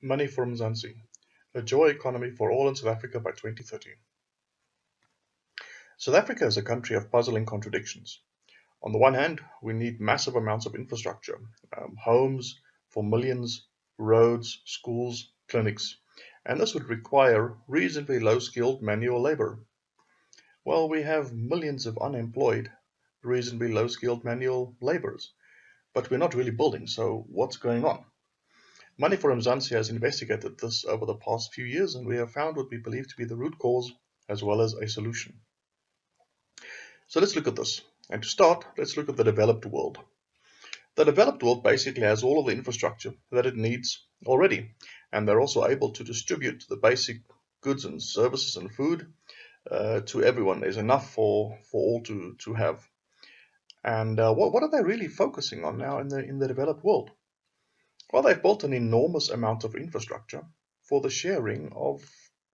Money4mzansi, a joy economy for all in South Africa by 2030. South Africa is a country of puzzling contradictions. On the one hand, we need massive amounts of infrastructure, homes for millions, roads, schools, clinics, and this would require reasonably low-skilled manual labor. Well, we have millions of unemployed, reasonably low-skilled manual laborers, but we're not really building, so what's going on? money4mzansi has investigated this over the past few years, and we have found what we believe to be the root cause as well as a solution. So let's look at this. And to start, let's look at the developed world. The developed world basically has all of the infrastructure that it needs already, and they're also able to distribute the basic goods and services and food to everyone. There's enough for all to have. And what are they really focusing on now in the developed world? Well, they've built an enormous amount of infrastructure for the sharing of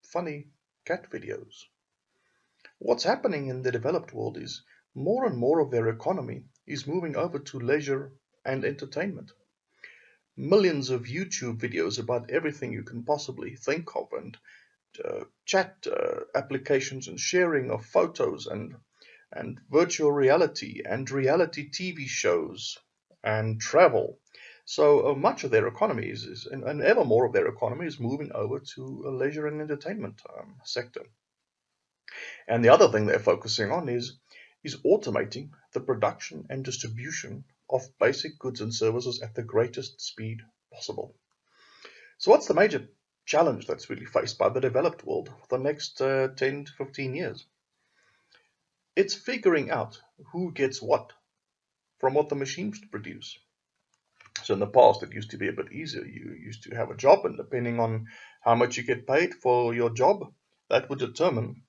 funny cat videos. What's happening in the developed world is more and more of their economy is moving over to leisure and entertainment. Millions of YouTube videos about everything you can possibly think of, and chat applications and sharing of photos and virtual reality and reality TV shows and travel. So much of their economy and ever more of their economy is moving over to a leisure and entertainment sector. And the other thing they're focusing on is automating the production and distribution of basic goods and services at the greatest speed possible. So what's the major challenge that's really faced by the developed world for the next 10 to 15 years? It's figuring out who gets what from what the machines produce. So in the past, it used to be a bit easier. You used to have a job, and depending on how much you get paid for your job, that would determine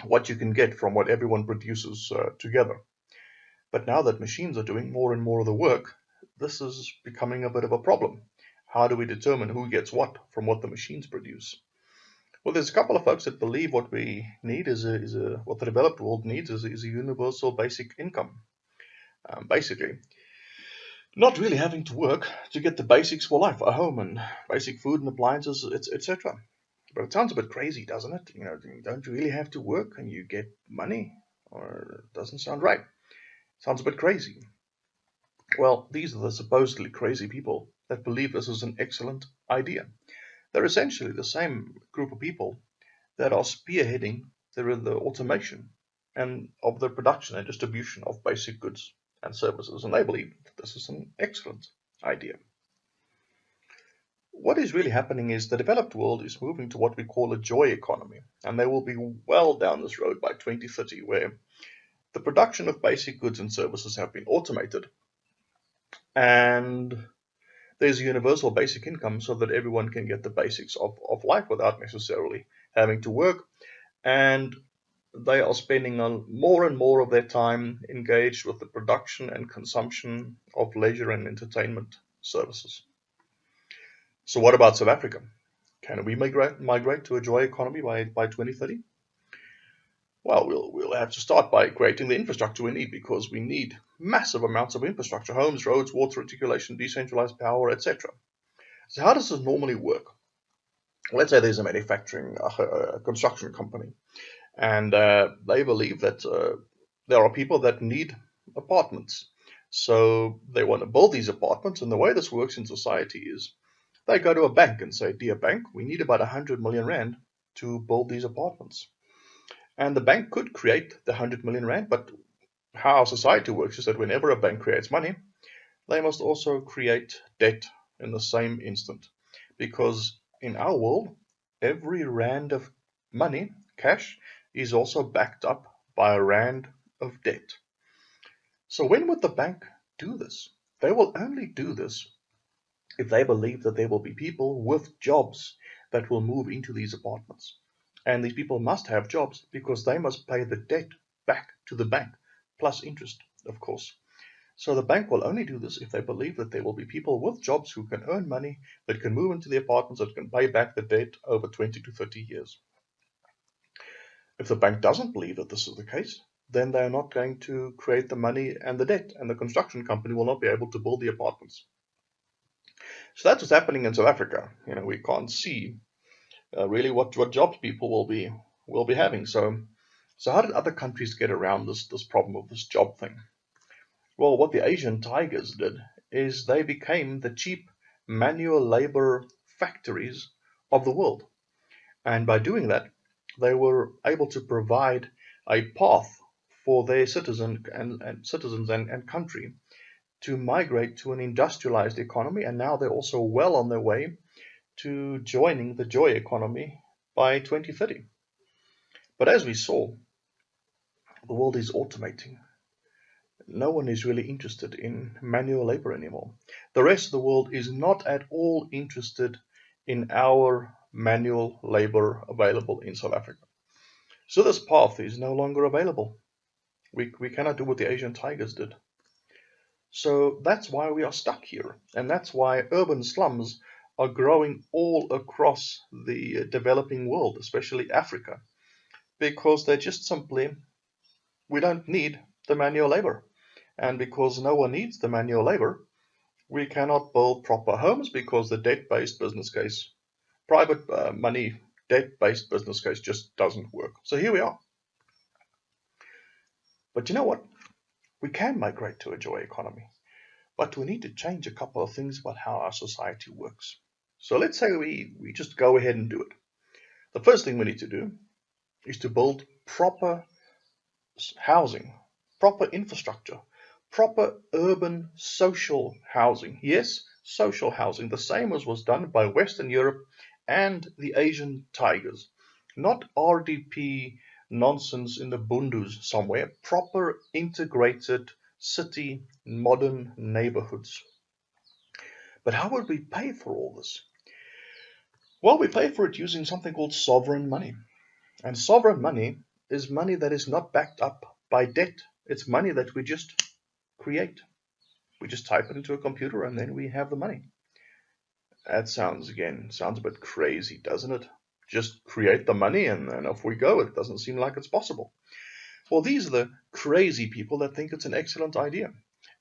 what you can get from what everyone produces together. But now that machines are doing more and more of the work, this is becoming a bit of a problem. How do we determine who gets what from what the machines produce? Well, there's a couple of folks that believe what we need what the developed world needs is a universal basic income. Basically, not really having to work to get the basics for life, a home and basic food and appliances, etc. But it sounds a bit crazy, doesn't it? Don't you really have to work and you get money? Or it doesn't sound right. Sounds a bit crazy. Well, these are the supposedly crazy people that believe this is an excellent idea. They're essentially the same group of people that are spearheading the automation and of the production and distribution of basic goods and services, and they believe that this is an excellent idea. What is really happening is the developed world is moving to what we call a joy economy, and they will be well down this road by 2030, where the production of basic goods and services have been automated, and there's a universal basic income so that everyone can get the basics of life without necessarily having to work, and they are spending more and more of their time engaged with the production and consumption of leisure and entertainment services. So what about South Africa? Can we migrate to a joy economy by 2030? Well, we'll have to start by creating the infrastructure we need, because we need massive amounts of infrastructure: homes, roads, water reticulation, decentralized power, etc. So how does this normally work? Let's say there's a construction company, and they believe that there are people that need apartments. So they want to build these apartments, and the way this works in society is they go to a bank and say, "Dear bank, we need about 100 million rand to build these apartments." And the bank could create the 100 million rand, but how society works is that whenever a bank creates money, they must also create debt in the same instant. Because in our world, every rand of money, cash, is also backed up by a rand of debt. So when would the bank do this? They will only do this if they believe that there will be people with jobs that will move into these apartments. And these people must have jobs because they must pay the debt back to the bank, plus interest, of course. So the bank will only do this if they believe that there will be people with jobs who can earn money, that can move into the apartments, that can pay back the debt over 20 to 30 years. If the bank doesn't believe that this is the case, then they are not going to create the money and the debt, and the construction company will not be able to build the apartments. So that's what's happening in South Africa. We can't see really what jobs people will be having. So how did other countries get around this problem of this job thing? Well, what the Asian tigers did is they became the cheap manual labor factories of the world. And by doing that, they were able to provide a path for their citizens and country to migrate to an industrialized economy. And now they're also well on their way to joining the joy economy by 2030. But as we saw, the world is automating. No one is really interested in manual labor anymore. The rest of the world is not at all interested in our manual labor available in South Africa. So this path is no longer available. We cannot do what the Asian tigers did. So that's why we are stuck here. And that's why urban slums are growing all across the developing world, especially Africa, because they're just simply, we don't need the manual labor. And because no one needs the manual labor, we cannot build proper homes because the debt-based business case, private money debt-based business case just doesn't work. So here we are. But you know what? We can migrate to a joy economy, but we need to change a couple of things about how our society works. So let's say we just go ahead and do it. The first thing we need to do is to build proper housing, proper infrastructure, proper urban social housing. Yes, social housing, the same as was done by Western Europe and the Asian tigers. Not RDP nonsense in the bundus somewhere, proper integrated city modern neighborhoods. But how would we pay for all this? Well, we pay for it using something called sovereign money. And sovereign money is money that is not backed up by debt. It's money that we just create. We just type it into a computer and then we have the money. That sounds a bit crazy, doesn't it? Just create the money and off we go. It doesn't seem like it's possible. Well, these are the crazy people that think it's an excellent idea.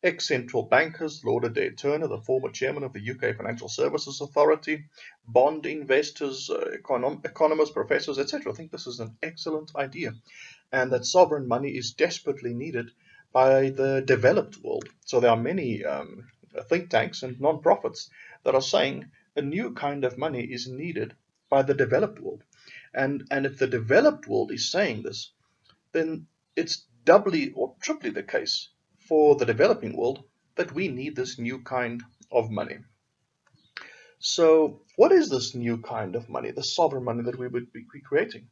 Ex-central bankers, Lord Adair Turner, the former chairman of the UK Financial Services Authority, bond investors, economists, professors, etc., think this is an excellent idea and that sovereign money is desperately needed by the developed world. So there are many think tanks and non-profits that are saying a new kind of money is needed by the developed world. And if the developed world is saying this, then it's doubly or triply the case for the developing world that we need this new kind of money. So what is this new kind of money, the sovereign money that we would be creating?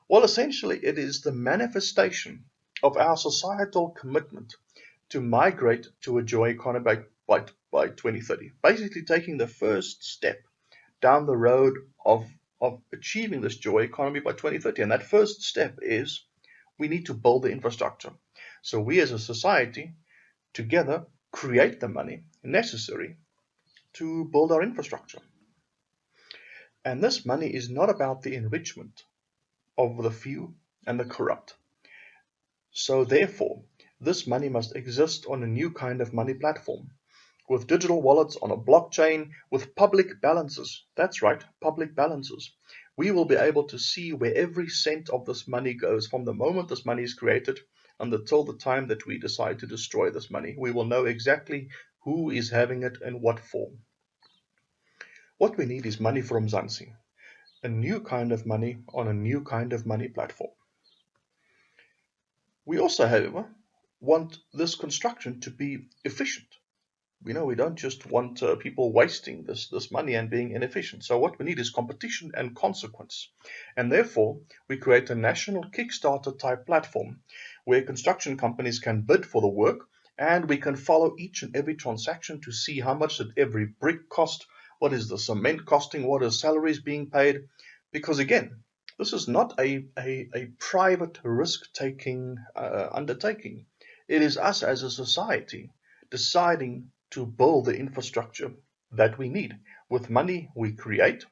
Well, essentially, it is the manifestation of our societal commitment to migrate to a joy economy by 2030. Basically, taking the first step down the road of achieving this joy economy by 2030. And that first step is we need to build the infrastructure. So we as a society together create the money necessary to build our infrastructure. And this money is not about the enrichment of the few and the corrupt. So therefore, this money must exist on a new kind of money platform, with digital wallets on a blockchain, with public balances. That's right, public balances. We will be able to see where every cent of this money goes from the moment this money is created until the time that we decide to destroy this money. We will know exactly who is having it and what form. What we need is money4mzansi, a new kind of money on a new kind of money platform. We also, however, want this construction to be efficient. We don't just want people wasting this money and being inefficient. So what we need is competition and consequence. And therefore, we create a national Kickstarter type platform where construction companies can bid for the work and we can follow each and every transaction to see how much did every brick cost, what is the cement costing, what is salaries being paid. Because again, this is not a private risk-taking undertaking. It is us as a society deciding to build the infrastructure that we need with money we create,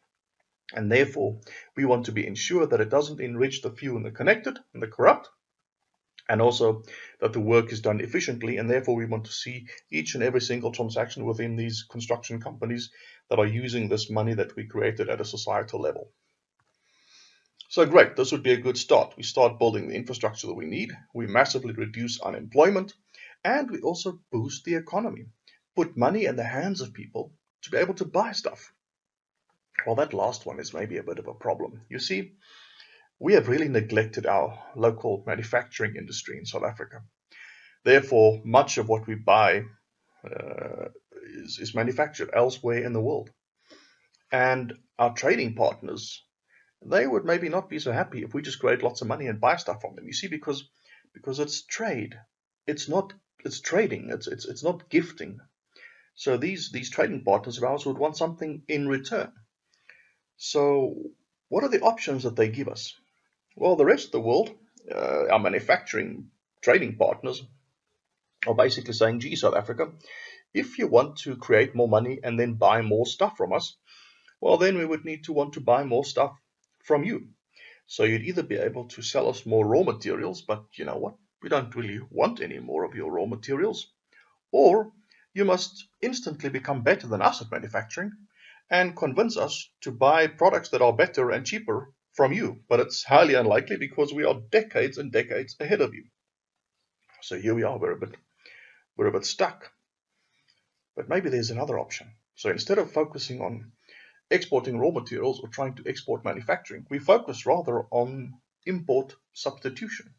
and therefore we want to be ensured that it doesn't enrich the few and the connected and the corrupt, and also that the work is done efficiently, and therefore we want to see each and every single transaction within these construction companies that are using this money that we created at a societal level. So great, this would be a good start. We start building the infrastructure that we need, we massively reduce unemployment, and we also boost the economy, put money in the hands of people to be able to buy stuff. Well, that last one is maybe a bit of a problem. You see, we have really neglected our local manufacturing industry in South Africa. Therefore, much of what we buy is manufactured elsewhere in the world. And our trading partners, they would maybe not be so happy if we just create lots of money and buy stuff from them. You see, because it's trade. It's trading. It's not gifting. So these trading partners of ours would want something in return. So what are the options that they give us? Well, the rest of the world, our manufacturing trading partners, are basically saying, gee, South Africa, if you want to create more money and then buy more stuff from us, well, then we would need to want to buy more stuff from you. So you'd either be able to sell us more raw materials, but you know what? We don't really want any more of your raw materials. Or you must instantly become better than us at manufacturing and convince us to buy products that are better and cheaper from you. But it's highly unlikely because we are decades and decades ahead of you. So here we are, we're a bit stuck. But maybe there's another option. So instead of focusing on exporting raw materials or trying to export manufacturing, we focus rather on import substitution.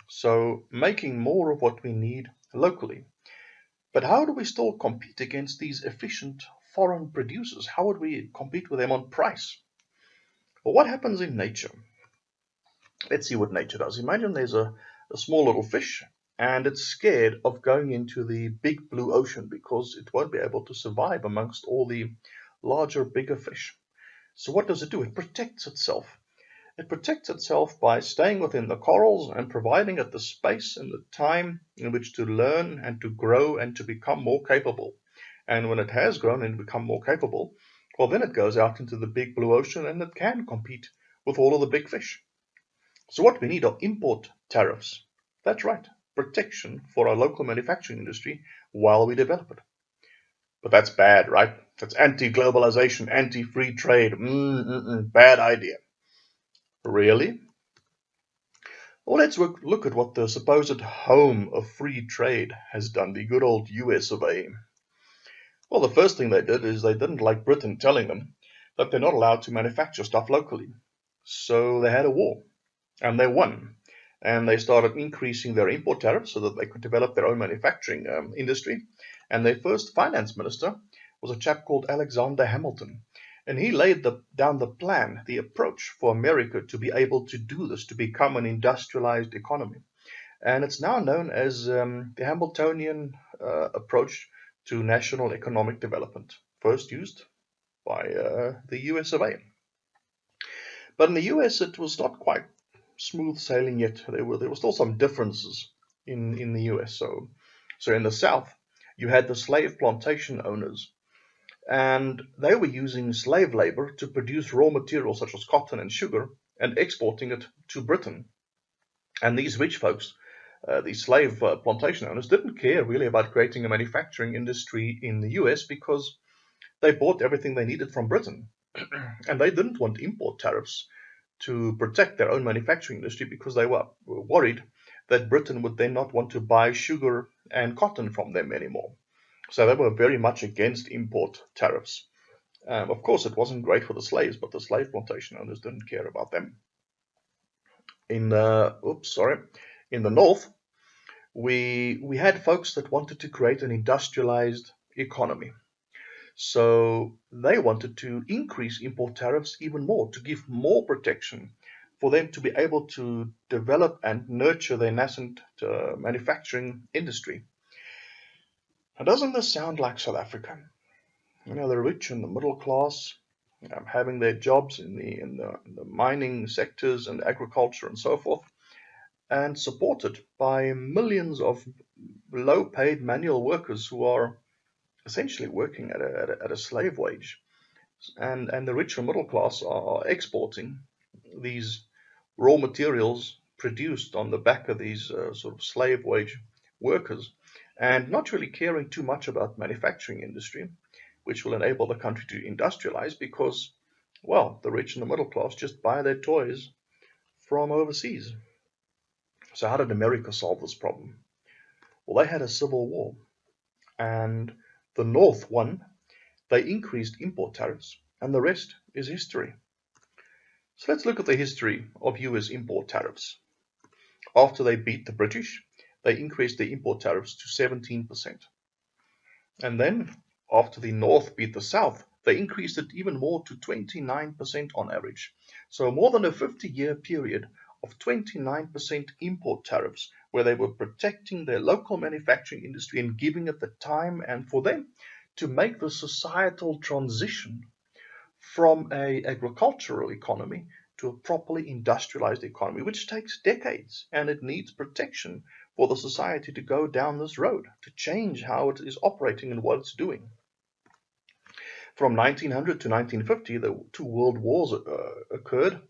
So making more of what we need locally. But how do we still compete against these efficient foreign producers? How would we compete with them on price? Well, what happens in nature? Let's see what nature does. Imagine there's a small little fish and it's scared of going into the big blue ocean because it won't be able to survive amongst all the larger, bigger fish. So what does it do? It protects itself. It protects itself by staying within the corals and providing it the space and the time in which to learn and to grow and to become more capable. And when it has grown and become more capable, well, then it goes out into the big blue ocean and it can compete with all of the big fish. So what we need are import tariffs. That's right, protection for our local manufacturing industry while we develop it. But that's bad, right? That's anti-globalization, anti-free trade. Bad idea. Really? Well, let's look at what the supposed home of free trade has done, the good old US of A. Well, the first thing they did is they didn't like Britain telling them that they're not allowed to manufacture stuff locally. So they had a war, and they won. And they started increasing their import tariffs so that they could develop their own manufacturing industry. And their first finance minister was a chap called Alexander Hamilton. And he laid down the plan, the approach for America to be able to do this, to become an industrialized economy. And it's now known as the Hamiltonian approach to national economic development, first used by the US of A. But in the US, it was not quite smooth sailing yet. There were still some differences in the US. So in the South, you had the slave plantation owners, and they were using slave labor to produce raw materials such as cotton and sugar and exporting it to Britain. And these rich folks, these slave plantation owners, didn't care really about creating a manufacturing industry in the US because they bought everything they needed from Britain. And they didn't want import tariffs to protect their own manufacturing industry because they were worried that Britain would then not want to buy sugar and cotton from them anymore. So they were very much against import tariffs. Of course, it wasn't great for the slaves, but the slave plantation owners didn't care about them. In the north, we had folks that wanted to create an industrialized economy. So they wanted to increase import tariffs even more, to give more protection for them to be able to develop and nurture their nascent manufacturing industry. Now, doesn't this sound like South Africa? You know, the rich and the middle class having their jobs in the mining sectors and agriculture and so forth, and supported by millions of low-paid manual workers who are essentially working at a slave wage. And the rich and middle class are exporting these raw materials produced on the back of these sort of slave wage workers, and not really caring too much about manufacturing industry, which will enable the country to industrialize because, well, the rich and the middle class just buy their toys from overseas. So how did America solve this problem? Well, they had a civil war, and the North won. They increased import tariffs, and the rest is history. So let's look at the history of US import tariffs. After they beat the British, they increased the import tariffs to 17%. And then, after the North beat the South, they increased it even more to 29% on average. So more than a 50-year period of 29% import tariffs, where they were protecting their local manufacturing industry and giving it the time and for them to make the societal transition from an agricultural economy to a properly industrialized economy, which takes decades, and it needs protection for the society to go down this road, to change how it is operating and what it's doing. From 1900 to 1950, the two world wars occurred,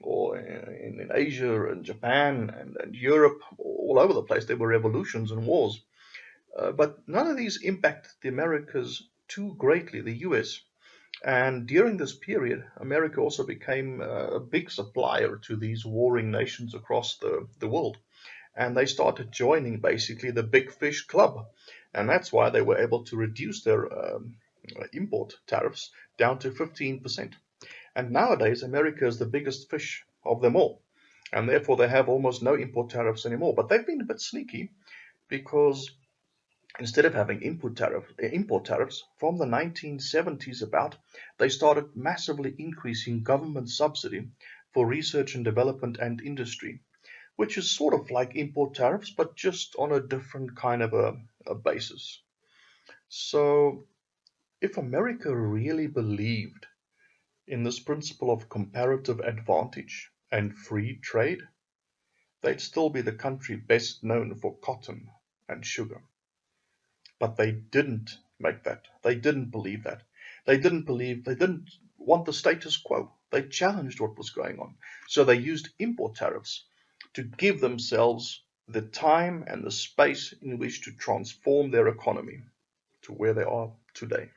or in Asia and Japan and Europe, all over the place, there were revolutions and wars. But none of these impacted the Americas too greatly, the US. And during this period, America also became a big supplier to these warring nations across the world. And they started joining basically the big fish club. And that's why they were able to reduce their import tariffs down to 15%. And nowadays, America is the biggest fish of them all. And therefore, they have almost no import tariffs anymore. But they've been a bit sneaky because instead of having import tariffs from the 1970s about, they started massively increasing government subsidy for research and development and industry, which is sort of like import tariffs, but just on a different kind of a basis. So if America really believed in this principle of comparative advantage and free trade, they'd still be the country best known for cotton and sugar. But they didn't make that. They didn't believe that. They didn't want the status quo. They challenged what was going on. So they used import tariffs to give themselves the time and the space in which to transform their economy to where they are today.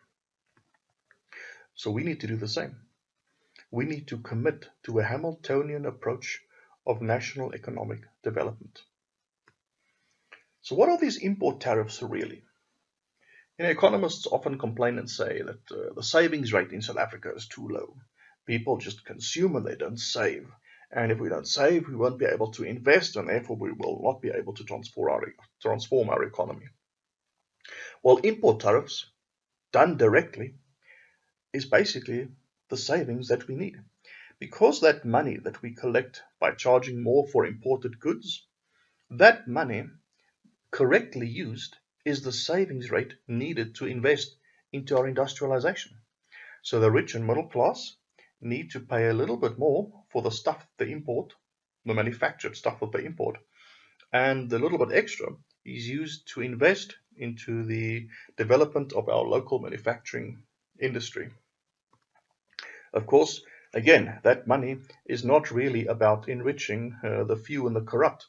So we need to do the same. We need to commit to a Hamiltonian approach of national economic development. So what are these import tariffs really? Economists often complain and say that the savings rate in South Africa is too low. People just consume and they don't save. And if we don't save, we won't be able to invest, and therefore we will not be able to transform our economy. Well, import tariffs, done directly, is basically the savings that we need. Because that money that we collect by charging more for imported goods, that money, correctly used, is the savings rate needed to invest into our industrialization. So the rich and middle class need to pay a little bit more for the stuff they import, the manufactured stuff that they import, and the little bit extra is used to invest into the development of our local manufacturing industry. Of course, again, that money is not really about enriching the few and the corrupt.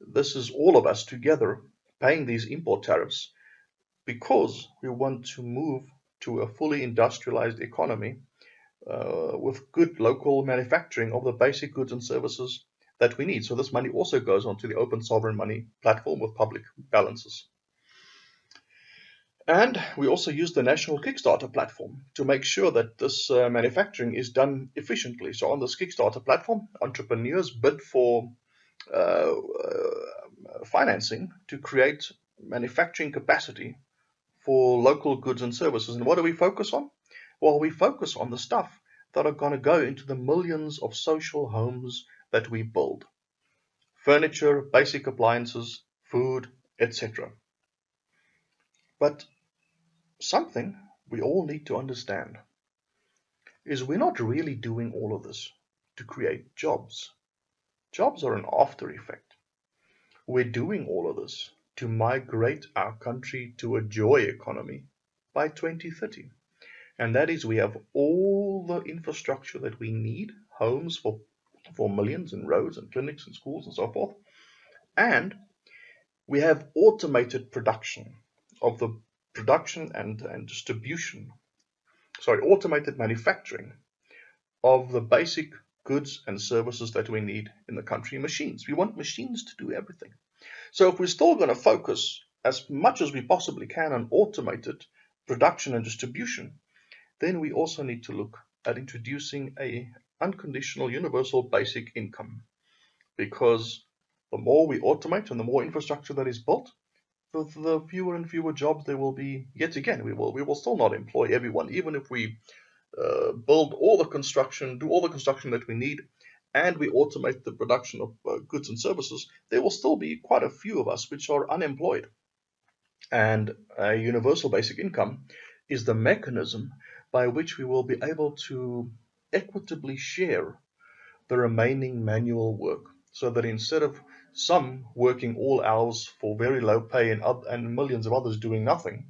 This is all of us together paying these import tariffs because we want to move to a fully industrialized economy with good local manufacturing of the basic goods and services that we need. So this money also goes onto the open sovereign money platform with public balances. And we also use the national Kickstarter platform to make sure that this manufacturing is done efficiently. So on this Kickstarter platform, entrepreneurs bid for financing to create manufacturing capacity for local goods and services. And what do we focus on? Well, we focus on the stuff that are going to go into the millions of social homes that we build. Furniture, basic appliances, food, etc. But something we all need to understand is we're not really doing all of this to create jobs. Jobs are an after effect. We're doing all of this to migrate our country to a joy economy by 2030. And that is, we have all the infrastructure that we need, homes for for millions in roads and clinics and schools and so forth. And we have automated production of the production and distribution, automated manufacturing of the basic goods and services that we need in the country. Machines. We want machines to do everything. So if we're still going to focus as much as we possibly can on automated production and distribution, then we also need to look at introducing a unconditional universal basic income, because the more we automate and the more infrastructure that is built, the fewer and fewer jobs there will be. Yet again, we will still not employ everyone, even if we build all the construction, do all the construction that we need, and we automate the production of goods and services. There will still be quite a few of us which are unemployed. And a universal basic income is the mechanism by which we will be able to equitably share the remaining manual work, so that instead of some working all hours for very low pay and millions of others doing nothing,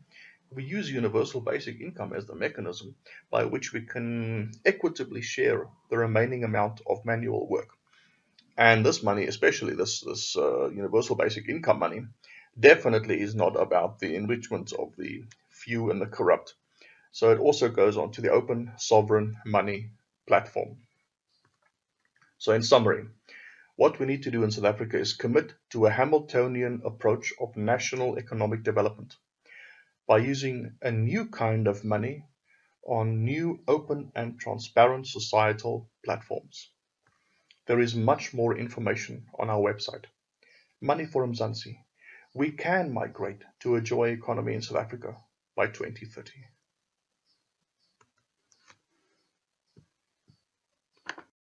we use universal basic income as the mechanism by which we can equitably share the remaining amount of manual work. And this money, especially this universal basic income money, definitely is not about the enrichment of the few and the corrupt. So it also goes on to the open sovereign money platform. So in summary, what we need to do in South Africa is commit to a Hamiltonian approach of national economic development by using a new kind of money on new open and transparent societal platforms. There is much more information on our website. Money4mzansi. We can migrate to a joy economy in South Africa by 2030.